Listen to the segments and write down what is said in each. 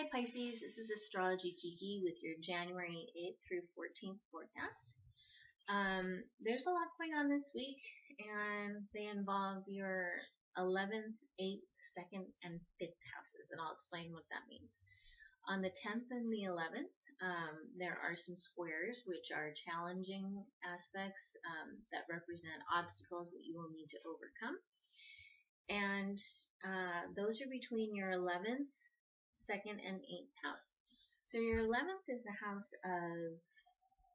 Hi Pisces, this is astrologykiki with your January 8th through 14th forecast. There's a lot going on this week, and they involve your 11th, 8th, 2nd, and 5th houses, and I'll explain what that means. On the 10th and the 11th, there are some squares, which are challenging aspects that represent obstacles that you will need to overcome. And those are between your 11th, 2nd, and 8th house. So your 11th is the house of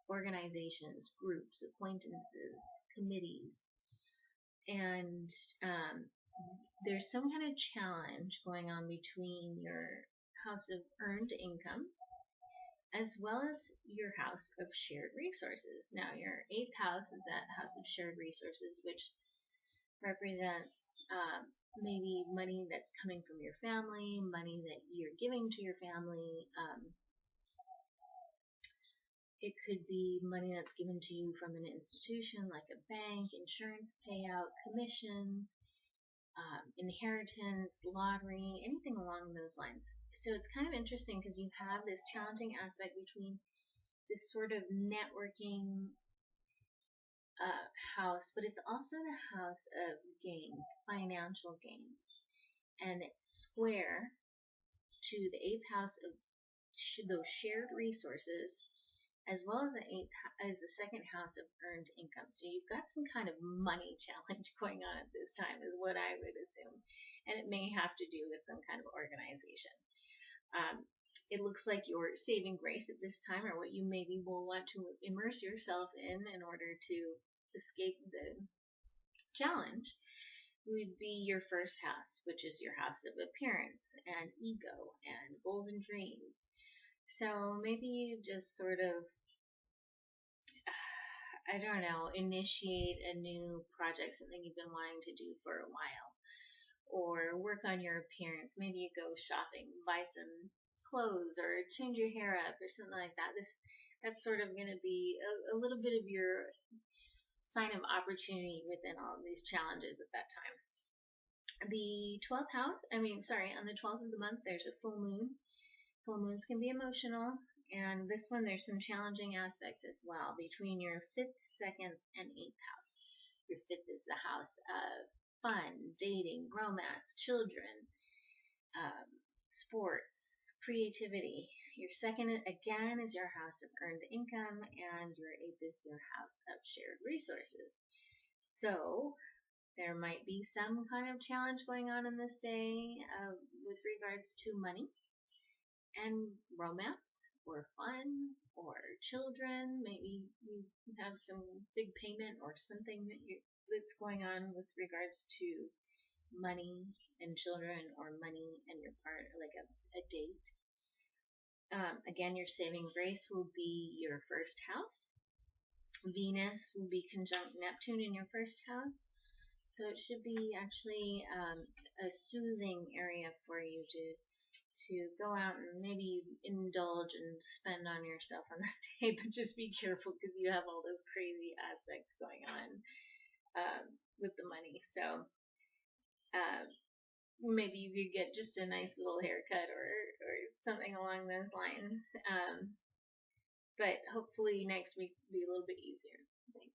organizations, groups, acquaintances, committees, and there's some kind of challenge going on between your house of earned income as well as your house of shared resources. Now your 8th house is that house of shared resources, which represents maybe money that's coming from your family, money that you're giving to your family. It could be money that's given to you from an institution like a bank, insurance payout, commission, inheritance, lottery, anything along those lines. So it's kind of interesting because you have this challenging aspect between this sort of networking house, but it's also the house of gains, financial gains, and it's square to the 8th house of those shared resources, as well as the 2nd house of earned income. So you've got some kind of money challenge going on at this time, is what I would assume, and it may have to do with some kind of organization. It looks like your saving grace at this time, or what you maybe will want to immerse yourself in order to escape the challenge, would be your 1st house, which is your house of appearance and ego and goals and dreams. So maybe you just sort of, I don't know, initiate a new project, something you've been wanting to do for a while, or work on your appearance. Maybe you go shopping, buy some clothes, or change your hair up, or something like that. That's sort of going to be a little bit of your sign of opportunity within all of these challenges at that time. The 12th house, on the 12th of the month, there's a full moon. Full moons can be emotional, and this one there's some challenging aspects as well between your 5th, 2nd, and 8th house. Your 5th is the house of fun, dating, romance, children, sports, creativity. Your 2nd, again, is your house of earned income, and your 8th is your house of shared resources. So there might be some kind of challenge going on in this day with regards to money and romance, or fun, or children. Maybe you have some big payment or something that's going on with regards to money and children, or money and your part, like a date. Again, your saving grace will be your 1st house. Venus will be conjunct Neptune in your 1st house. So it should be actually a soothing area for you to go out and maybe indulge and spend on yourself on that day, but just be careful because you have all those crazy aspects going on with the money. So maybe you could get just a nice little haircut or something along those lines. But hopefully next week will be a little bit easier. Thanks.